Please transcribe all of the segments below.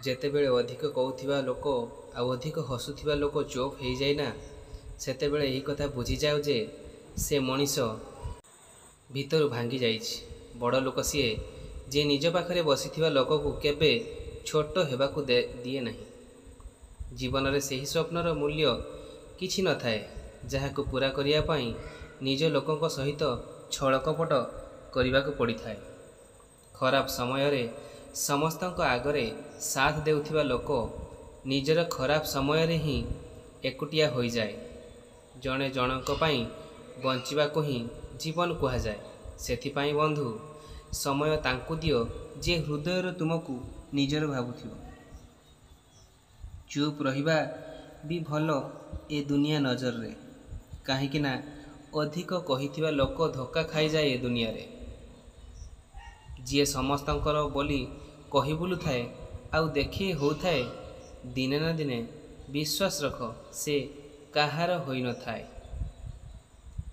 ଯେତେବେଳେ ଅଧିକ କହୁଥିବା ଲୋକ ଆଉ ଅଧିକ ହସୁଥିବା ଲୋକ ଚୁପ୍ ହେଇଯାଏ ନା, ସେତେବେଳେ ଏହି କଥା ବୁଝିଯାଉ ଯେ ସେ ମଣିଷ ଭିତରୁ ଭାଙ୍ଗି ଯାଇଛି। ବଡ଼ ଲୋକ ସିଏ, ଯିଏ ନିଜ ପାଖରେ ବସିଥିବା ଲୋକକୁ କେବେ ଛୋଟ ହେବାକୁ ଦିଏ ନାହିଁ। ଜୀବନରେ ସେହି ସ୍ୱପ୍ନର ମୂଲ୍ୟ କିଛି ନଥାଏ, ଯାହାକୁ ପୂରା କରିବା ପାଇଁ ନିଜ ଲୋକଙ୍କ ସହିତ ଛଳକପଟ କରିବାକୁ ପଡ଼ିଥାଏ। ଖରାପ ସମୟରେ ସମସ୍ତଙ୍କ ଆଗରେ ସାଥ ଦେଉଥିବା ଲୋକ ନିଜର ଖରାପ ସମୟରେ ହିଁ ଏକୁଟିଆ ହୋଇଯାଏ। ଜଣେ ଜଣଙ୍କ ପାଇଁ ବଞ୍ଚିବାକୁ ହିଁ ଜୀବନ କୁହାଯାଏ। ସେଥିପାଇଁ ବନ୍ଧୁ, ସମୟ ତାଙ୍କୁ ଦିଅ ଯିଏ ହୃଦୟରୁ ତୁମକୁ ନିଜର ଭାବୁଥିବ। ଚୁପ୍ ରହିବା ବି ଭଲ ଏ ଦୁନିଆ ନଜରରେ, କାହିଁକି ନା ଅଧିକ କହିଥିବା ଲୋକ ଧୋକା ଖାଇଯାଏ ଏ ଦୁନିଆରେ। ଯିଏ ସମସ୍ତଙ୍କର ବୋଲି କହି ବୁଲୁଥାଏ ଆଉ ଦେଖି ହେଉଥାଏ, ଦିନେ ନା ଦିନେ ବିଶ୍ୱାସ ରଖ ସେ କାହାର ହୋଇନଥାଏ।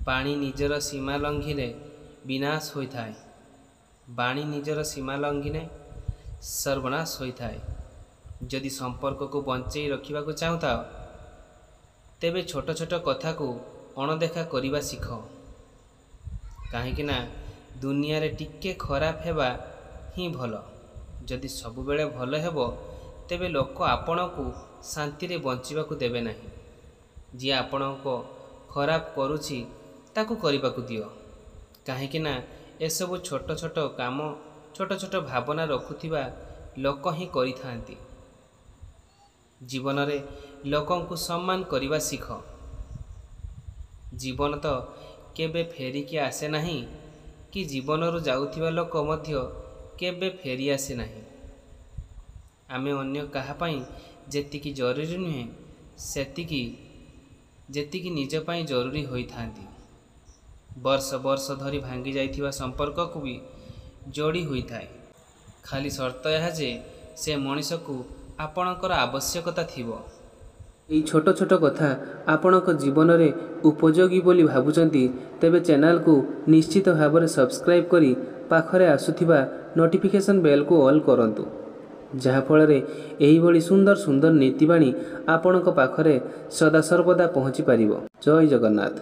ପାଣି ନିଜର ସୀମା ଲଙ୍ଘିଲେ ବିନାଶ ହୋଇଥାଏ, ବାଣୀ ନିଜର ସୀମା ଲଙ୍ଘିଲେ ସର୍ବନାଶ ହୋଇଥାଏ। ଯଦି ସମ୍ପର୍କକୁ ବଞ୍ଚେଇ ରଖିବାକୁ ଚାହୁଁଥାଅ, ତେବେ ଛୋଟ ଛୋଟ କଥାକୁ ଅଣଦେଖା କରିବା ଶିଖ। କାହିଁକି ନା ଦୁନିଆରେ ଟିକେ ଖରାପ ହେବା ହିଁ ଭଲ। ଯଦି ସବୁବେଳେ ଭଲ ହେବ, ତେବେ ଲୋକ ଆପଣଙ୍କୁ ଶାନ୍ତିରେ ବଞ୍ଚିବାକୁ ଦେବେ ନାହିଁ। ଯିଏ ଆପଣଙ୍କ ଖରାପ କରୁଛି ତାକୁ କରିବାକୁ ଦିଅ, କାହିଁକି ନା ଏସବୁ ଛୋଟ ଛୋଟ କାମ ଛୋଟ ଛୋଟ ଭାବନା ରଖୁଥିବା ଲୋକ ହିଁ କରିଥାନ୍ତି। ଜୀବନରେ ଲୋକଙ୍କୁ ସମ୍ମାନ କରିବା ଶିଖ। ଜୀବନ ତ କେବେ ଫେରିକି ଆସେ ନାହିଁ, କି ଜୀବନରୁ ଯାଉଥିବା ଲୋକ ମଧ୍ୟ କେବେ ଫେରି ଆସେ ନାହିଁ। ଆମେ ଅନ୍ୟ କାହା ପାଇଁ ଯେତିକି ଜରୁରୀ ନୁହେଁ, ଯେତିକି ନିଜ ପାଇଁ ଜରୁରୀ ହୋଇଥାନ୍ତି। ବର୍ଷ ବର୍ଷ ଧରି ଭାଙ୍ଗି ଯାଇଥିବା ସମ୍ପର୍କକୁ ବି ଯୋଡ଼ି ହୋଇଥାଏ। ଖାଲି ସର୍ତ୍ତ ଏହା ଯେ ସେ ମଣିଷକୁ ଆପଣଙ୍କର ଆବଶ୍ୟକତା ଥିବ। ଏହି ଛୋଟ ଛୋଟ କଥା ଆପଣଙ୍କ ଜୀବନରେ ଉପଯୋଗୀ ବୋଲି ଭାବୁଛନ୍ତି, ତେବେ ଚ୍ୟାନେଲକୁ ନିଶ୍ଚିତ ଭାବରେ ସବସ୍କ୍ରାଇବ୍ କରି ପାଖରେ ଆସୁଥିବା ନୋଟିଫିକେସନ୍ ବେଲ୍କୁ ଅଲ୍ କରନ୍ତୁ, ଯାହାଫଳରେ ଏହିଭଳି ସୁନ୍ଦର ସୁନ୍ଦର ନୀତିବାଣୀ ଆପଣଙ୍କ ପାଖରେ ସଦାସର୍ବଦା ପହଞ୍ଚି ପାରିବ। ଜୟ ଜଗନ୍ନାଥ।